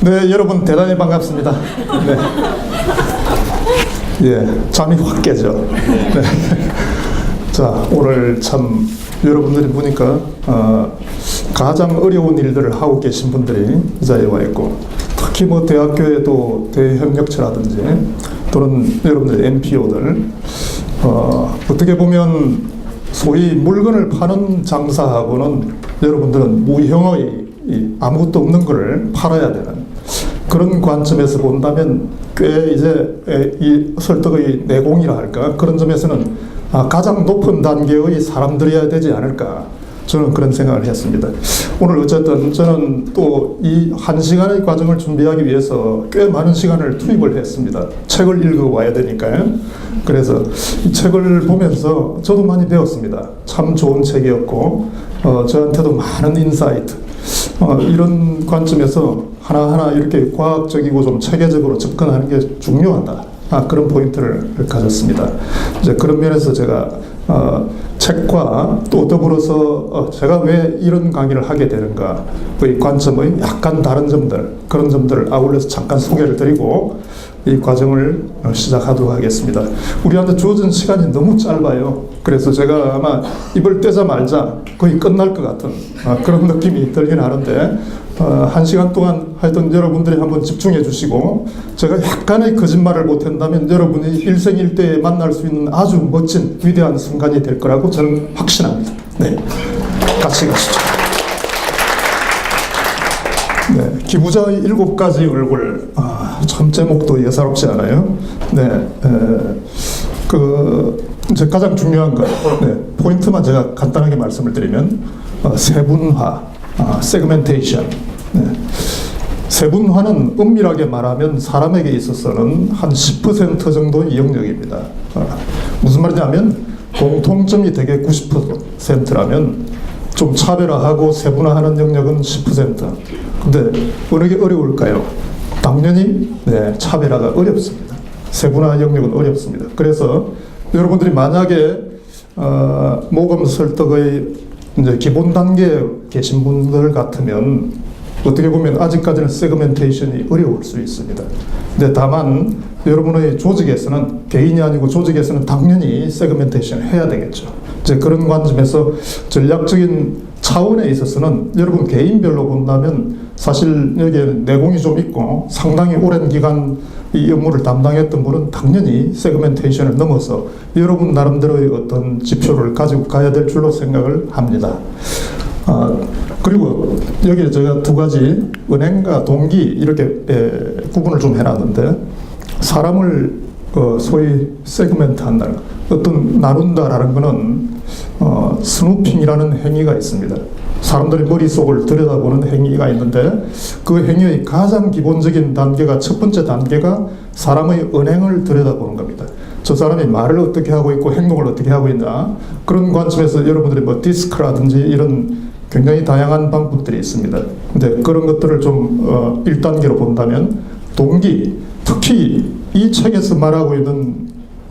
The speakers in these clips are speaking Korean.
네, 여러분 대단히 반갑습니다. 네. 예, 잠이 확 깨죠. 네. 자, 오늘 참 여러분들이 보니까 가장 어려운 일들을 하고 계신 분들이 이 자리에 와 있고, 특히 뭐 대학교에도 대협력처라든지 또는 여러분들 NPO들 어떻게 보면 소위 물건을 파는 장사하고는 여러분들은 무형의 아무것도 없는 것을 팔아야 되는 그런 관점에서 본다면 꽤 이제 이 설득의 내공이라 할까, 그런 점에서는 가장 높은 단계의 사람들이어야 되지 않을까, 저는 그런 생각을 했습니다. 오늘 어쨌든 저는 또 이 1시간의 과정을 준비하기 위해서 꽤 많은 시간을 투입을 했습니다. 책을 읽어와야 되니까요. 그래서 이 책을 보면서 저도 많이 배웠습니다. 참 좋은 책이었고 저한테도 많은 인사이트, 이런 관점에서 하나하나 이렇게 과학적이고 좀 체계적으로 접근하는 게 중요하다, 그런 포인트를 가졌습니다. 이제 그런 면에서 제가 책과 또 더불어서 제가 왜 이런 강의를 하게 되는가의 관점의 약간 다른 점들, 그런 점들을 아울러서 잠깐 소개를 드리고 이 과정을 시작하도록 하겠습니다. 우리한테 주어진 시간이 너무 짧아요. 그래서 제가 아마 입을 떼자마자 거의 끝날 것 같은 그런 느낌이 들긴 하는데, 1시간 동안 하여튼 여러분들이 한번 집중해 주시고, 제가 약간의 거짓말을 못한다면 여러분이 일생일대에 만날 수 있는 아주 멋진 위대한 순간이 될 거라고 저는 확신합니다. 네, 같이 가시죠. 네, 기부자의 7가지 얼굴, 참 제목도 예사롭지 않아요. 네, 이제 가장 중요한 것, 포인트만 제가 간단하게 말씀을 드리면 세분화, 세그멘테이션. 네. 세분화는 엄밀하게 말하면 사람에게 있어서는 한 10% 정도의 영역입니다. 무슨 말이냐면 공통점이 되게 90%라면 좀 차별화하고 세분화하는 영역은 10%. 근데 어느 게 어려울까요? 당연히 차별화가 어렵습니다. 세분화 영역은 어렵습니다. 그래서 여러분들이 만약에 모금 설득의 이제 기본 단계에 계신 분들 같으면 어떻게 보면 아직까지는 세그멘테이션이 어려울 수 있습니다. 근데 다만 여러분의 조직에서는, 개인이 아니고 조직에서는 당연히 세그멘테이션 해야 되겠죠. 이제 그런 관점에서 전략적인 차원에 있어서는 여러분 개인별로 본다면 사실 여기에 내공이 좀 있고 상당히 오랜 기간 이 업무를 담당했던 분은 당연히 세그멘테이션을 넘어서 여러분 나름대로의 어떤 지표를 가지고 가야 될 줄로 생각을 합니다. 그리고 여기에 제가 2가지 은행과 동기 이렇게 구분을 좀 해놨는데, 사람을 소위 세그멘트 한다, 어떤 나눈다라는 것은 스누핑이라는 행위가 있습니다. 사람들이 머릿속을 들여다보는 행위가 있는데, 그 행위의 가장 기본적인 단계가, 첫 번째 단계가 사람의 언행을 들여다보는 겁니다. 저 사람이 말을 어떻게 하고 있고 행동을 어떻게 하고 있나, 그런 관점에서 여러분들이 뭐 디스크라든지 이런 굉장히 다양한 방법들이 있습니다. 근데 그런 것들을 좀 1단계로 본다면 동기, 특히 이 책에서 말하고 있는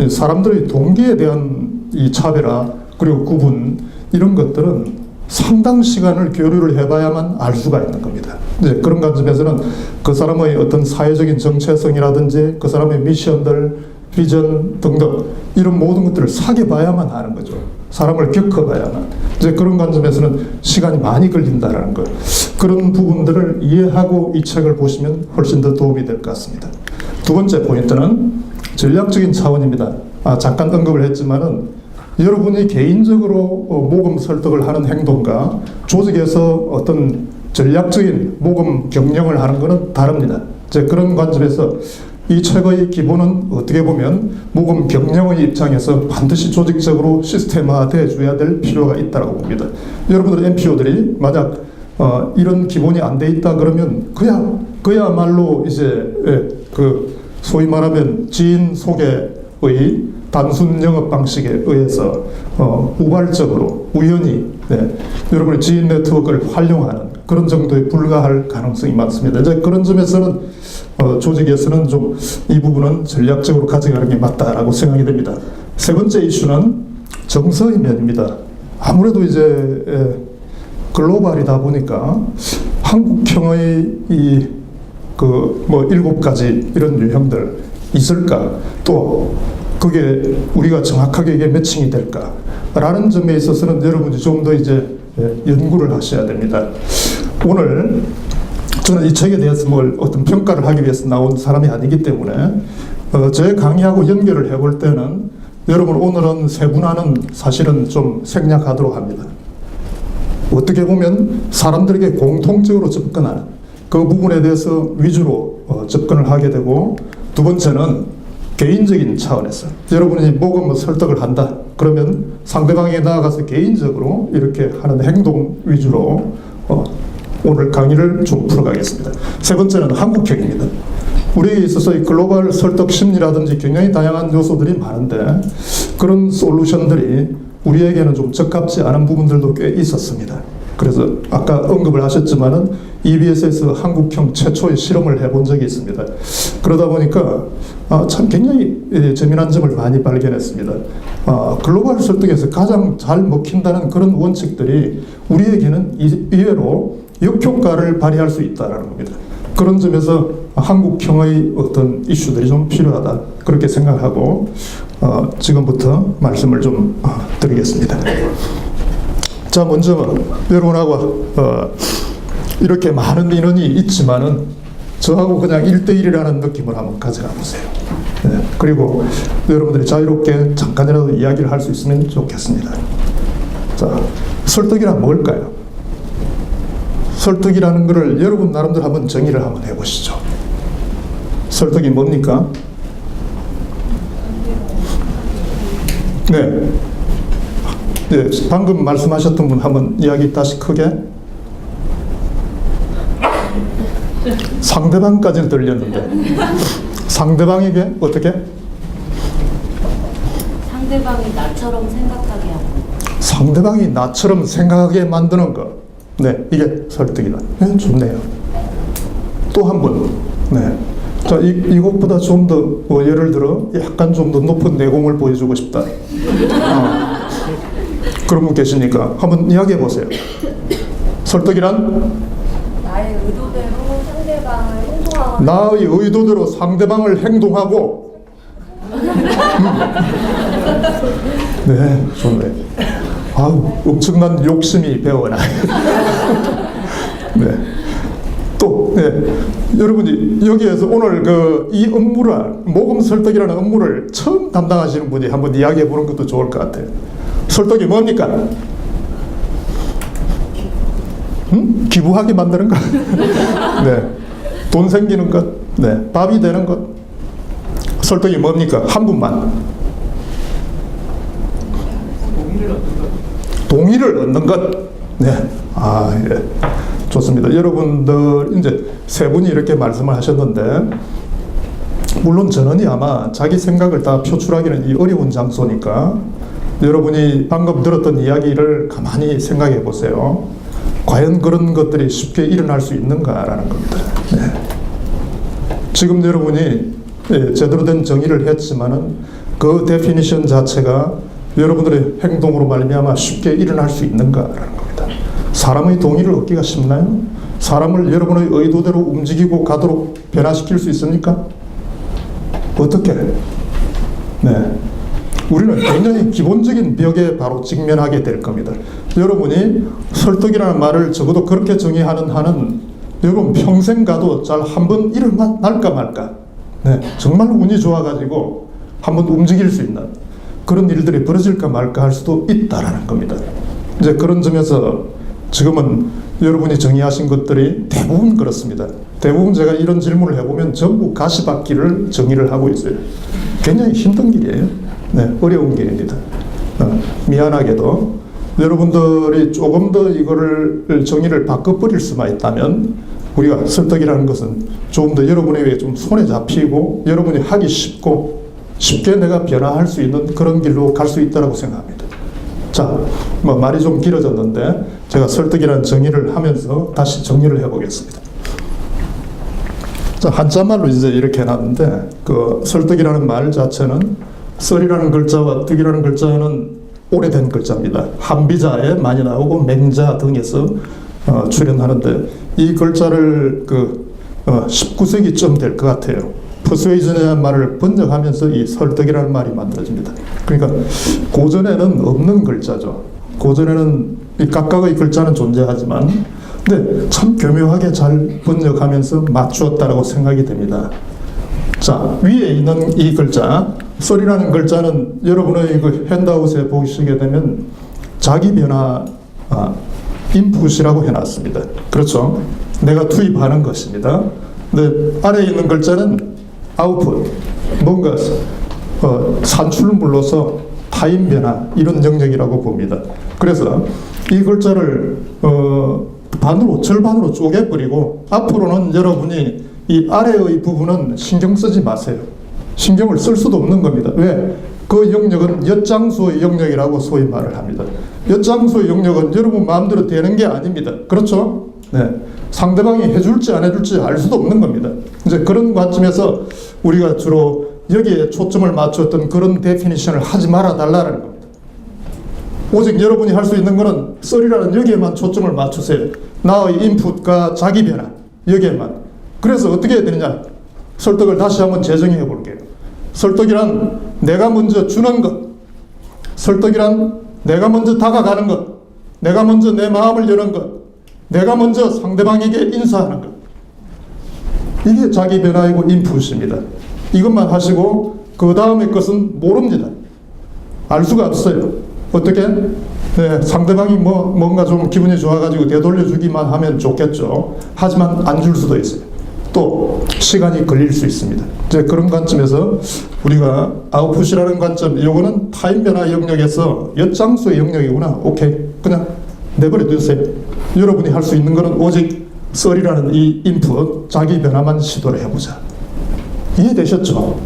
사람들의 동기에 대한 이 차별화 그리고 구분, 이런 것들은 상당 시간을 교류를 해봐야만 알 수가 있는 겁니다. 이제 그런 관점에서는 그 사람의 어떤 사회적인 정체성이라든지 그 사람의 미션들, 비전 등등 이런 모든 것들을 사귀어봐야만 하는 거죠. 사람을 겪어봐야만. 이제 그런 관점에서는 시간이 많이 걸린다라는 것, 그런 부분들을 이해하고 이 책을 보시면 훨씬 더 도움이 될 것 같습니다. 2번째 포인트는 전략적인 차원입니다. 잠깐 언급을 했지만은 여러분이 개인적으로 모금 설득을 하는 행동과 조직에서 어떤 전략적인 모금 경영을 하는 것은 다릅니다. 이제 그런 관점에서 이 책의 기본은 어떻게 보면 모금 경영의 입장에서 반드시 조직적으로 시스템화되어 줘야 될 필요가 있다고 봅니다. 여러분들 NPO들이 만약 이런 기본이 안 돼 있다 그러면 그야말로 이제 그 소위 말하면 지인 소개의 단순 영업 방식에 의해서 우발적으로 우연히 여러분의 지인 네트워크를 활용하는 그런 정도에 불과할 가능성이 많습니다. 이제 그런 점에서는 조직에서는 좀 이 부분은 전략적으로 가져가는 게 맞다라고 생각이 됩니다. 3번째 이슈는 정서의 면입니다. 아무래도 이제 글로벌이다 보니까 한국형의 이 뭐 7가지 이런 유형들 있을까? 또 그게 우리가 정확하게 이게 매칭이 될까? 라는 점에 있어서는 여러분이 좀 더 이제 연구를 하셔야 됩니다. 오늘 저는 이 책에 대해서 뭘 어떤 평가를 하기 위해서 나온 사람이 아니기 때문에 제 강의하고 연결을 해볼 때는 여러분 오늘은 세분화는 사실은 좀 생략하도록 합니다. 어떻게 보면 사람들에게 공통적으로 접근하는 그 부분에 대해서 위주로 접근을 하게 되고, 두 번째는 개인적인 차원에서 여러분이 뭐가 설득을 한다 그러면 상대방에게 나아가서 개인적으로 이렇게 하는 행동 위주로 오늘 강의를 좀 풀어가겠습니다. 세 번째는 한국형입니다. 우리에 있어서 이 글로벌 설득 심리라든지 굉장히 다양한 요소들이 많은데 그런 솔루션들이 우리에게는 좀 적합지 않은 부분들도 꽤 있었습니다. 그래서 아까 언급을 하셨지만은 EBS에서 한국형 최초의 실험을 해본 적이 있습니다. 그러다 보니까 참 굉장히 재미난 점을 많이 발견했습니다. 글로벌 설득에서 가장 잘 먹힌다는 그런 원칙들이 우리에게는 의외로 역효과를 발휘할 수 있다는 겁니다. 그런 점에서 한국형의 어떤 이슈들이 좀 필요하다 그렇게 생각하고 지금부터 말씀을 좀 드리겠습니다. 자, 먼저 여러분하고 이렇게 많은 인원이 있지만은 저하고 그냥 1대1이라는 느낌을 한번 가져가 보세요. 네, 그리고 여러분들이 자유롭게 잠깐이라도 이야기를 할 수 있으면 좋겠습니다. 자, 설득이란 뭘까요? 설득이라는 것을 여러분 나름대로 한번 정의를 한번 해보시죠. 설득이 뭡니까? 네. 네, 방금 말씀하셨던 분 한번 이야기 다시 크게. 상대방까지는 들렸는데 상대방에게 어떻게? 상대방이 나처럼 생각하게 하고. 상대방이 나처럼 생각하게 만드는 것. 네, 이게 설득이다. 네, 좋네요. 또 한 분. 네. 자, 이것보다 좀 더 예를 들어 약간 좀 더 높은 내공을 보여주고 싶다. 그런 분 계시니까 한번 이야기해 보세요. 설득이란? 나의 의도대로 상대방을 행동하고. 나의 의도대로 상대방을 행동하고. 네, 좋네. 아우, 엄청난 욕심이 배어나. 네. 또, 네. 여러분이 여기에서 오늘 이 업무를, 모금 설득이라는 업무를 처음 담당하시는 분이 한번 이야기해 보는 것도 좋을 것 같아요. 설득이 뭡니까? 기부하게 만드는 것. 네. 돈 생기는 것. 네. 밥이 되는 것. 설득이 뭡니까? 한 분만. 동의를 얻는 것. 네. 예. 좋습니다. 여러분들 이제 세 분이 이렇게 말씀을 하셨는데, 물론 전원이 아마 자기 생각을 다 표출하기는 이 어려운 장소니까 여러분이 방금 들었던 이야기를 가만히 생각해 보세요. 과연 그런 것들이 쉽게 일어날 수 있는가라는 겁니다. 네. 지금 여러분이 제대로 된 정의를 했지만은 그 데피니션 자체가 여러분들의 행동으로 말미암아 쉽게 일어날 수 있는가라는 겁니다. 사람의 동의를 얻기가 쉽나요? 사람을 여러분의 의도대로 움직이고 가도록 변화시킬 수 있습니까? 어떻게? 네. 우리는 굉장히 기본적인 벽에 바로 직면하게 될 겁니다. 여러분이 설득이라는 말을 적어도 그렇게 정의하는 한은 여러분 평생 가도 잘 한번 일어날까 말까. 네. 정말 운이 좋아가지고 한번 움직일 수 있는 그런 일들이 벌어질까 말까 할 수도 있다라는 겁니다. 이제 그런 점에서 지금은 여러분이 정의하신 것들이 대부분 그렇습니다. 대부분 제가 이런 질문을 해보면 전부 가시밭길을 정의를 하고 있어요. 굉장히 힘든 길이에요. 네, 어려운 길입니다. 미안하게도 여러분들이 조금 더 이거를 정의를 바꿔버릴 수만 있다면 우리가 설득이라는 것은 조금 더 여러분에게 좀 손에 잡히고 여러분이 하기 쉽고 쉽게 내가 변화할 수 있는 그런 길로 갈 수 있다고 생각합니다. 자, 말이 좀 길어졌는데 제가 설득이라는 정의를 하면서 다시 정리를 해보겠습니다. 자, 한자말로 이제 이렇게 해놨는데 그 설득이라는 말 자체는 썰이라는 글자와 득이라는 글자는 오래된 글자입니다. 한비자에 많이 나오고 맹자 등에서 출현하는데 이 글자를 19세기쯤 될 것 같아요. 퍼스웨이전이라는 말을 번역하면서 이 설득이라는 말이 만들어집니다. 그러니까 고전에는 없는 글자죠. 고전에는 이 각각의 글자는 존재하지만 근데 참 교묘하게 잘 번역하면서 맞추었다라고 생각이 됩니다. 자, 위에 있는 이 글자 썰이라는 글자는 여러분의 그 핸드아웃에 보시게 되면 자기 변화 인풋이라고 해놨습니다. 그렇죠? 내가 투입하는 것입니다. 근데 아래에 있는 글자는 아웃풋, 뭔가 산출물로서 타임 변화 이런 영역이라고 봅니다. 그래서 이 글자를 절반으로 쪼개버리고 앞으로는 여러분이 이 아래의 부분은 신경 쓰지 마세요. 신경을 쓸 수도 없는 겁니다. 왜? 그 영역은 엿장수의 영역이라고 소위 말을 합니다. 엿장수의 영역은 여러분 마음대로 되는 게 아닙니다. 그렇죠? 네. 상대방이 해줄지 안 해줄지 알 수도 없는 겁니다. 이제 그런 관점에서 우리가 주로 여기에 초점을 맞췄던 그런 데피니션을 하지 말아 달라는 겁니다. 오직 여러분이 할 수 있는 것은 썰이라는 여기에만 초점을 맞추세요. 나의 인풋과 자기 변화 여기에만. 그래서 어떻게 해야 되느냐? 설득을 다시 한번 재정해 볼게요. 설득이란 내가 먼저 주는 것, 설득이란 내가 먼저 다가가는 것, 내가 먼저 내 마음을 여는 것, 내가 먼저 상대방에게 인사하는 것. 이게 자기 변화이고 인풋입니다. 이것만 하시고 그 다음의 것은 모릅니다. 알 수가 없어요. 어떻게? 네, 상대방이 뭔가 좀 기분이 좋아가지고 되돌려주기만 하면 좋겠죠. 하지만 안 줄 수도 있어요. 또 시간이 걸릴 수 있습니다. 이제 그런 관점에서 우리가 아웃풋이라는 관점, 요거는 타임 변화 영역에서 엿장수의 영역이구나. 오케이, 그냥 내버려 두세요. 여러분이 할 수 있는 것은 오직 썰이라는 이 인풋, 자기 변화만 시도를 해보자. 이해되셨죠?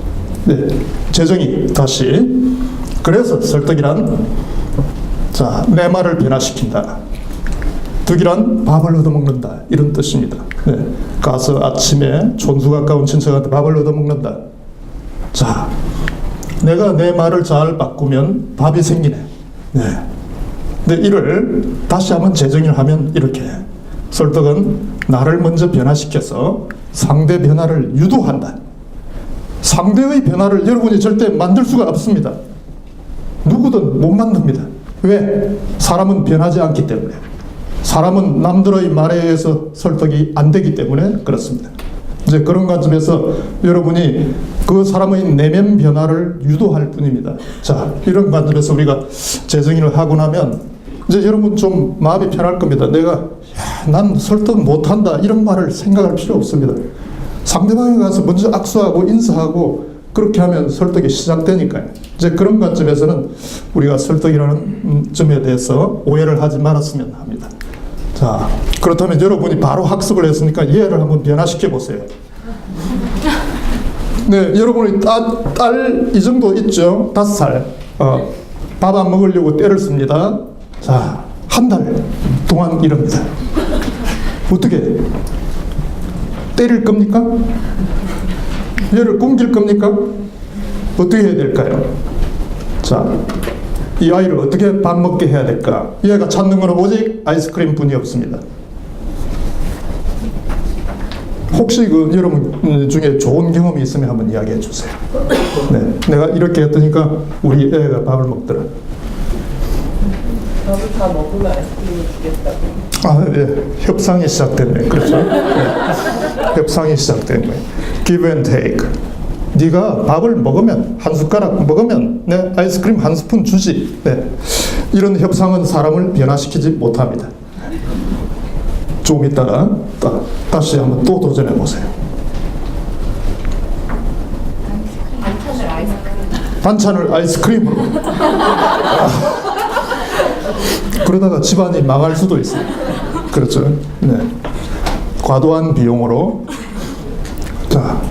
네, 재정이 다시. 그래서 설득이란 자, 내 말을 변화시킨다. 득이란 밥을 얻어먹는다. 이런 뜻입니다. 네. 가서 아침에 촌수 가까운 친척한테 밥을 얻어먹는다. 자, 내가 내 말을 잘 바꾸면 밥이 생기네. 네. 근데 이를 다시 한번 재정의를 하면 이렇게 설득은 나를 먼저 변화시켜서 상대 변화를 유도한다. 상대의 변화를 여러분이 절대 만들 수가 없습니다. 누구든 못 만듭니다. 왜? 사람은 변하지 않기 때문에. 사람은 남들의 말에 의해서 설득이 안 되기 때문에 그렇습니다. 이제 그런 관점에서 여러분이 그 사람의 내면 변화를 유도할 뿐입니다. 자, 이런 관점에서 우리가 재정의를 하고 나면 이제 여러분 좀 마음이 편할 겁니다. 난 설득 못한다 이런 말을 생각할 필요 없습니다. 상대방에 가서 먼저 악수하고 인사하고 그렇게 하면 설득이 시작되니까요. 이제 그런 관점에서는 우리가 설득이라는 점에 대해서 오해를 하지 말았으면 합니다. 자, 그렇다면 여러분이 바로 학습을 했으니까 이해를 한번 변화시켜 보세요. 네, 여러분이 딸 이 정도 있죠? 5살. 밥 안 먹으려고 때를 씁니다. 자, 한 달 동안 이럽니다. 어떻게? 때릴 겁니까? 얘를 굶길 겁니까? 어떻게 해야 될까요? 자, 이 아이를 어떻게 밥 먹게 해야 될까? 얘가 찾는 건 오직 아이스크림 뿐이 없습니다. 혹시 여러분 중에 좋은 경험이 있으면 한번 이야기해 주세요. 네, 내가 이렇게 했더니까 우리 애가 밥을 먹더라. 밥을 다 먹으면 아이스크림을 주겠다고. 예, 협상이 시작됐네. 그렇죠? 네. 협상이 시작된 거예요. Give and take. 네가 밥을 먹으면 한 숟가락 먹으면 내 아이스크림 한 스푼 주지. 네. 이런 협상은 사람을 변화시키지 못합니다. 조금 있다가 다시 한번 또 도전해 보세요. 반찬을 아이스크림으로. 그러다가 집안이 망할 수도 있어요. 그렇죠? 네. 과도한 비용으로. 자,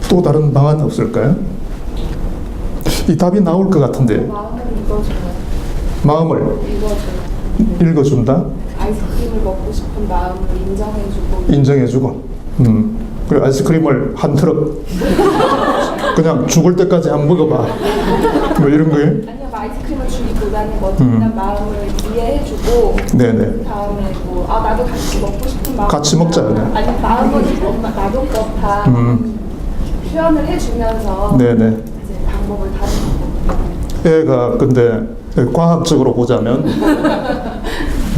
또 다른 방안 없을까요? 이 답이 나올 것 같은데. 마음을 읽어줘요. 마음을 읽어준다? 아이스크림을 먹고 싶은 마음을 인정해주고. 인정해주고. 그리고 아이스크림을 한 트럭. 그냥 죽을 때까지 안 먹어봐. 뭐 이런 거예요? 아니요, 아이스크림을 주기보다는 먼저 마음을 이해해주고 네네. 그 다음에 뭐 아 나도 같이 먹고 싶은 마음 같이 먹자요. 네. 아니 마음은 엄마 나도 그렇다 표현을 해주면서 네네. 이제 방법을 다른 방법. 애가 근데 과학적으로 보자면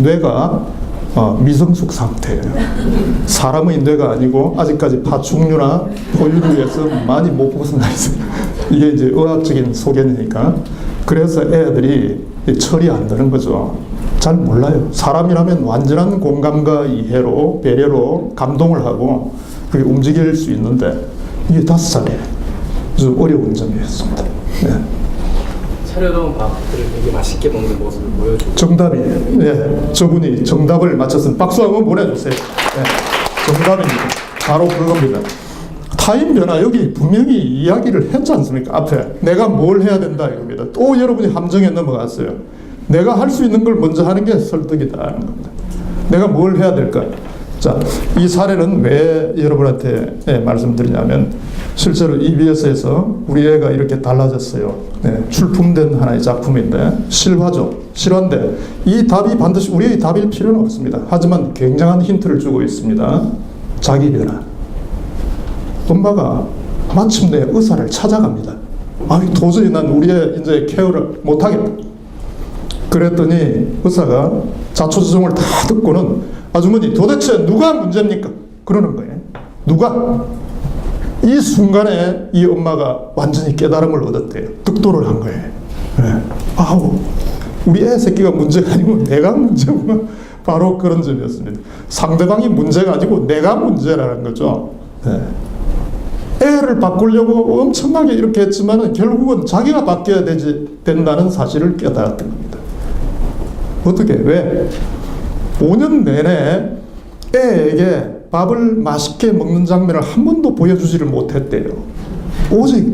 뇌가 미성숙 상태예요. 사람의 뇌가 아니고 아직까지 파충류나 포유류 위해서 많이 못 벗어나 있어요. 이게 이제 의학적인 소견이니까. 그래서 애들이 철이 안 드는 거죠. 잘 몰라요. 사람이라면 완전한 공감과 이해로, 배려로 감동을 하고 그게 움직일 수 있는데 이게 5살이에요. 좀 어려운 점이었습니다. 네. 차려놓은 밥들을 되게 맛있게 먹는 모습을 보여주고 정답이에요. 예, 저분이 정답을 맞췄으면 박수 한번 보내주세요. 예, 정답입니다. 바로 그겁니다. 타인 변화, 여기 분명히 이야기를 했지 않습니까? 앞에 내가 뭘 해야 된다 이겁니다. 또 여러분이 함정에 넘어갔어요. 내가 할 수 있는 걸 먼저 하는 게 설득이다 하는 겁니다. 내가 뭘 해야 될까? 자, 이 사례는 왜 여러분한테 말씀드리냐면 실제로 EBS에서 우리 애가 이렇게 달라졌어요. 네, 출품된 하나의 작품인데 실화죠. 실화인데 이 답이 반드시 우리의 답일 필요는 없습니다. 하지만 굉장한 힌트를 주고 있습니다. 자기 변화. 엄마가 마침내 의사를 찾아갑니다. 아니 도저히 난 우리 애 이제 케어를 못하겠다. 그랬더니 의사가 자초지종을 다 듣고는 아주머니 도대체 누가 문제입니까? 그러는 거예요. 누가? 이 순간에 이 엄마가 완전히 깨달음을 얻었대요. 득도를 한 거예요. 네. 아우, 우리 애 새끼가 문제가 아니고 내가 문제구나. 바로 그런 점이었습니다. 상대방이 문제가 아니고 내가 문제라는 거죠. 네. 애를 바꾸려고 엄청나게 이렇게 했지만 결국은 자기가 바뀌어야 된다는 사실을 깨달았던 겁니다. 어떻게? 왜? 5년 내내 애에게 밥을 맛있게 먹는 장면을 한 번도 보여주지를 못했대요. 오직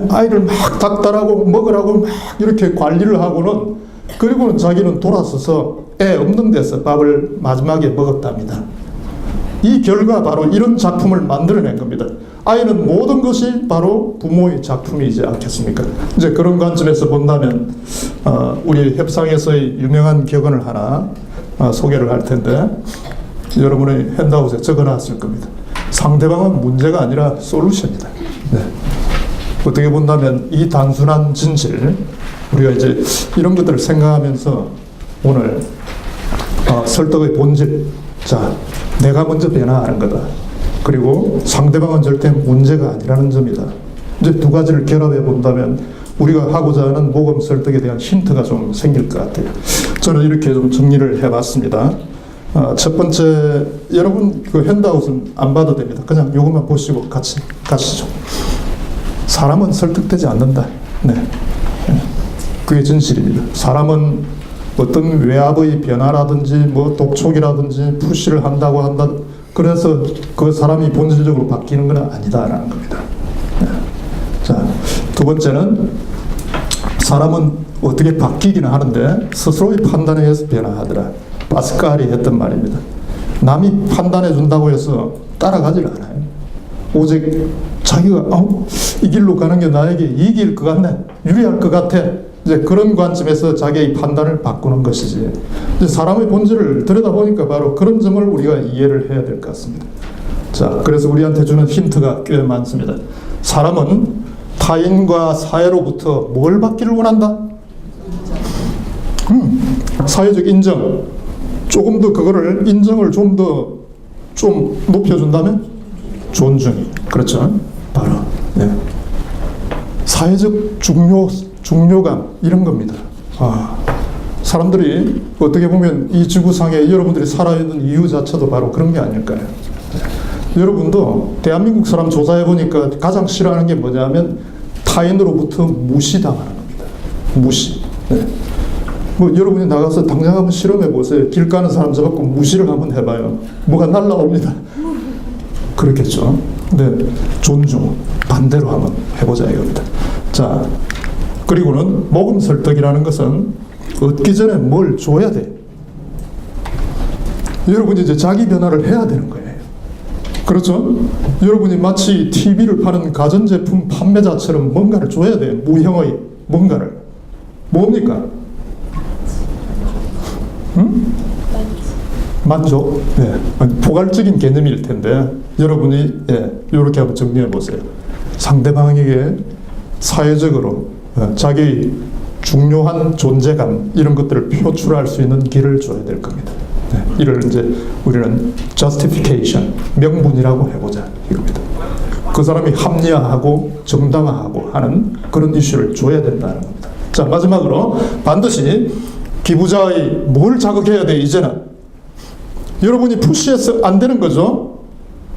아이를 막 닥달하고 먹으라고 막 이렇게 관리를 하고는 그리고는 자기는 돌아서서 애 없는 데서 밥을 마지막에 먹었답니다. 이 결과 바로 이런 작품을 만들어낸 겁니다. 아이는 모든 것이 바로 부모의 작품이지 않겠습니까? 이제 그런 관점에서 본다면 우리 협상에서의 유명한 격언을 하나 소개를 할 텐데 여러분의 핸드아웃에 적어놨을 겁니다. 상대방은 문제가 아니라 솔루션이다. 네. 어떻게 본다면 이 단순한 진실 우리가 이제 이런 것들을 생각하면서 오늘 설득의 본질, 자 내가 먼저 변화하는 거다. 그리고 상대방은 절대 문제가 아니라는 점이다. 이제 두 가지를 결합해 본다면 우리가 하고자 하는 모금 설득에 대한 힌트가 좀 생길 것 같아요. 저는 이렇게 좀 정리를 해봤습니다. 첫 번째, 여러분 그 핸드아웃은 안 봐도 됩니다. 그냥 이것만 보시고 같이 가시죠. 사람은 설득되지 않는다. 네, 그게 진실입니다. 사람은 어떤 외압의 변화라든지 뭐 독촉이라든지 푸시를 한다고 한다. 그래서 그 사람이 본질적으로 바뀌는 건 아니다라는 겁니다. 네. 자, 두 번째는 사람은 어떻게 바뀌기는 하는데 스스로의 판단에 의해서 변화하더라. 파스칼이 했던 말입니다. 남이 판단해 준다고 해서 따라가질 않아요. 오직 자기가 이 길로 가는 게 나에게 이길 것 같네, 유리할 것 같아. 이제 그런 관점에서 자기의 판단을 바꾸는 것이지. 이제 사람의 본질을 들여다보니까 바로 그런 점을 우리가 이해를 해야 될 것 같습니다. 자, 그래서 우리한테 주는 힌트가 꽤 많습니다. 사람은 타인과 사회로부터 뭘 받기를 원한다? 사회적 인정. 조금 더 그거를 인정을 좀 높여준다면 존중이. 그렇죠? 바로 네. 사회적 중요감 이런 겁니다. 사람들이 어떻게 보면 이 지구상에 여러분들이 살아있는 이유 자체도 바로 그런 게 아닐까요? 네. 여러분도 대한민국 사람 조사해 보니까 가장 싫어하는 게 뭐냐면 타인으로부터 무시당하는 겁니다. 무시. 네. 뭐 여러분이 나가서 당장 한번 실험해 보세요. 길 가는 사람 잡고 무시를 한번 해봐요. 뭐가 날라옵니다. 그렇겠죠. 근데 존중 반대로 한번 해보자 이겁니다. 자, 그리고는 모금 설득이라는 것은 얻기 전에 뭘 줘야 돼. 여러분이 이제 자기 변화를 해야 되는 거예요. 그렇죠? 여러분이 마치 TV를 파는 가전제품 판매자처럼 뭔가를 줘야 돼요. 무형의 뭔가를. 뭡니까? 응? 만족? 네. 포괄적인 개념일 텐데 여러분이 이렇게 한번 정리해 보세요. 상대방에게 사회적으로 자기 중요한 존재감 이런 것들을 표출할 수 있는 길을 줘야 될 겁니다. 네. 이를 이제 우리는 justification, 명분이라고 해보자 이겁니다. 그 사람이 합리화하고 정당화하고 하는 그런 이슈를 줘야 된다는 겁니다. 자, 마지막으로 반드시 기부자의 뭘 자극해야 돼 이제는? 여러분이 푸시해서 안 되는 거죠.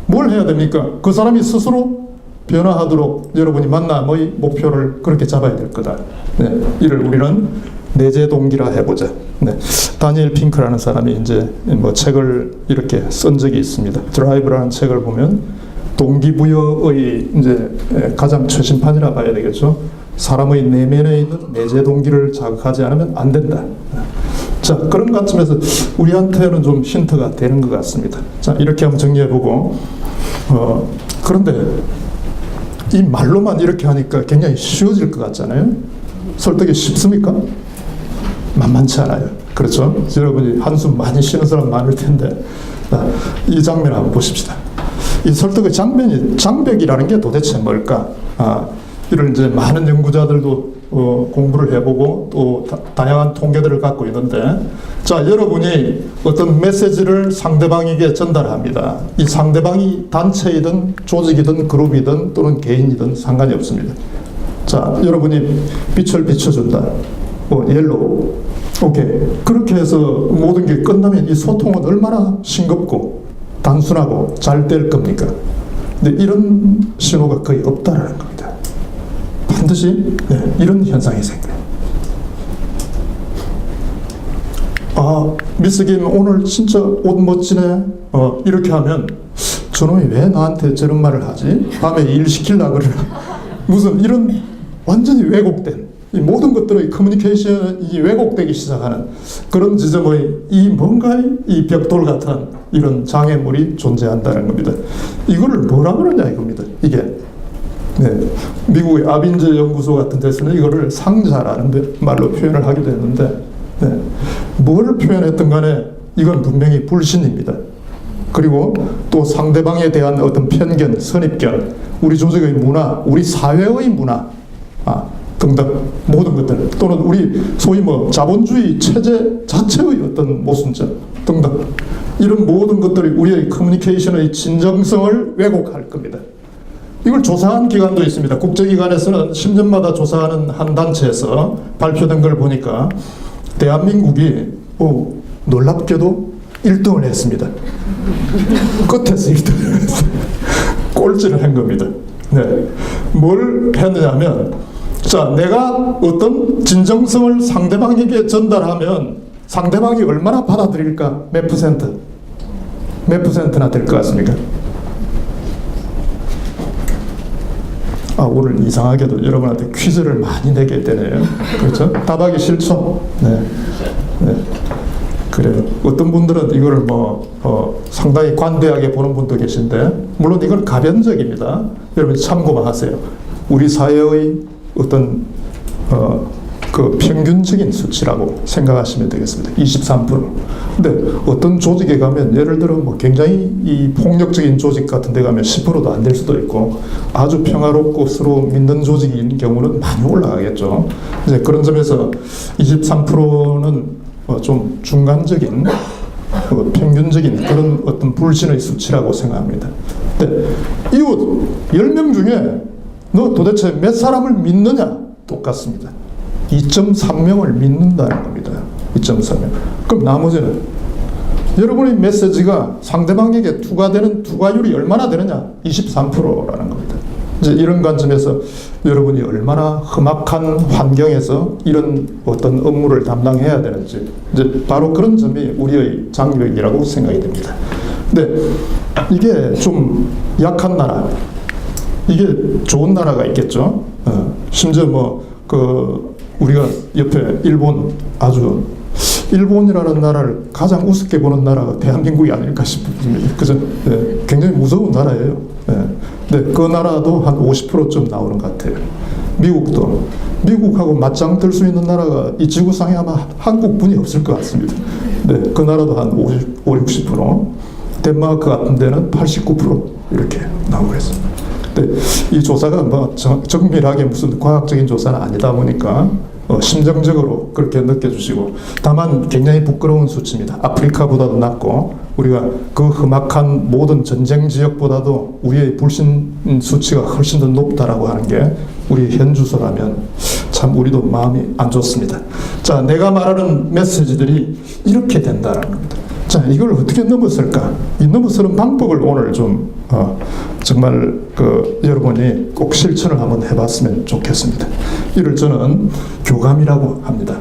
뭘 해야 됩니까? 그 사람이 스스로 변화하도록 여러분이 만남의 목표를 그렇게 잡아야 될 거다. 네, 이를 우리는 내재 동기라 해보자. 네, 다니엘 핑크라는 사람이 이제 뭐 책을 이렇게 쓴 적이 있습니다. 드라이브라는 책을 보면 동기부여의 이제 가장 최신판이라 봐야 되겠죠. 사람의 내면에 있는 내재 동기를 자극하지 않으면 안 된다. 자, 그런 관점에서 우리한테는 좀 힌트가 되는 것 같습니다. 자, 이렇게 한번 정리해보고 그런데 이 말로만 이렇게 하니까 굉장히 쉬워질 것 같잖아요. 설득이 쉽습니까? 만만치 않아요. 그렇죠? 여러분이 한숨 많이 쉬는 사람 많을 텐데 이 장면 한번 보십시다. 이 설득의 장벽이라는 게 도대체 뭘까? 이를 이제 많은 연구자들도 공부를 해보고 또 다양한 통계들을 갖고 있는데, 자, 여러분이 어떤 메시지를 상대방에게 전달합니다. 이 상대방이 단체이든 조직이든 그룹이든 또는 개인이든 상관이 없습니다. 자, 여러분이 빛을 비춰준다. 옐로우. 오케이. 그렇게 해서 모든 게 끝나면 이 소통은 얼마나 싱겁고 단순하고 잘 될 겁니까? 근데 이런 신호가 거의 없다라는 겁니다. 반드시 이런 현상이 생겨요. 미스 김 오늘 진짜 옷 멋지네. 이렇게 하면 저놈이 왜 나한테 저런 말을 하지? 밤에 일 시키려고 그러나? 무슨 이런 완전히 왜곡된 이 모든 것들의 커뮤니케이션이 왜곡되기 시작하는 그런 지점의 이 뭔가의 이 벽돌 같은 이런 장애물이 존재한다는 겁니다. 이거를 뭐라 그러냐 이겁니다. 이게 미국의 아빈즈 연구소 같은 데서는 이거를 상자라는 말로 표현을 하기도 했는데 뭘 표현했든 간에 이건 분명히 불신입니다. 그리고 또 상대방에 대한 어떤 편견, 선입견, 우리 조직의 문화, 우리 사회의 문화 등등 모든 것들 또는 우리 소위 뭐 자본주의 체제 자체의 어떤 모순점 등등 이런 모든 것들이 우리의 커뮤니케이션의 진정성을 왜곡할 겁니다. 이걸 조사한 기관도 있습니다. 국제기관에서는 10년마다 조사하는 한 단체에서 발표된 걸 보니까 대한민국이 놀랍게도 1등을 했습니다. 끝에서 1등을 했어요. 꼴찌를 한 겁니다. 네. 뭘 했느냐면 자, 내가 어떤 진정성을 상대방에게 전달하면 상대방이 얼마나 받아들일까? 몇 퍼센트? 몇 퍼센트나 될 것 같습니까? 오늘 이상하게도 여러분한테 퀴즈를 많이 내게 되네요. 그렇죠? 답하기 싫죠? 네. 그래요. 어떤 분들은 이거를 상당히 관대하게 보는 분도 계신데, 물론 이건 가변적입니다. 여러분 참고만 하세요. 우리 사회의 어떤 그 평균적인 수치라고 생각하시면 되겠습니다. 23%. 근데 어떤 조직에 가면 예를 들어 굉장히 이 폭력적인 조직 같은 데 가면 10%도 안 될 수도 있고 아주 평화롭고 서로 믿는 조직인 경우는 많이 올라가겠죠. 이제 그런 점에서 23%는 좀 중간적인 평균적인 그런 어떤 불신의 수치라고 생각합니다. 근데 이웃 10명 중에 너 도대체 몇 사람을 믿느냐? 똑같습니다. 2.3명을 믿는다는 겁니다. 2.3명. 그럼 나머지는 여러분의 메시지가 상대방에게 투과되는 투과율이 얼마나 되느냐? 23%라는 겁니다. 이제 이런 관점에서 여러분이 얼마나 험악한 환경에서 이런 어떤 업무를 담당해야 되는지 이제 바로 그런 점이 우리의 장벽이라고 생각이 됩니다. 근데 이게 좀 약한 나라, 이게 좋은 나라가 있겠죠. 심지어 우리가 옆에 일본 일본이라는 나라를 가장 우습게 보는 나라가 대한민국이 아닐까 싶습니다. 그죠? 굉장히 무서운 나라예요. 근데 그 나라도 한 50%쯤 나오는 것 같아요. 미국도. 미국하고 맞짱 뜰 수 있는 나라가 이 지구상에 아마 한국뿐이 없을 것 같습니다. 네, 그 나라도 한 50-60%, 덴마크 같은 데는 89% 이렇게 나오고 있습니다. 근데 이 조사가 뭐 정밀하게 무슨 과학적인 조사는 아니다 보니까 심정적으로 그렇게 느껴주시고, 다만 굉장히 부끄러운 수치입니다. 아프리카보다도 낮고 우리가 그 험악한 모든 전쟁 지역보다도 우리의 불신 수치가 훨씬 더 높다라고 하는 게 우리 현주소라면 참 우리도 마음이 안 좋습니다. 자, 내가 말하는 메시지들이 이렇게 된다는 겁니다. 자, 이걸 어떻게 넘어설까? 이 넘어서는 방법을 오늘 좀 정말 여러분이 꼭 실천을 한번 해봤으면 좋겠습니다. 이를 저는 교감이라고 합니다.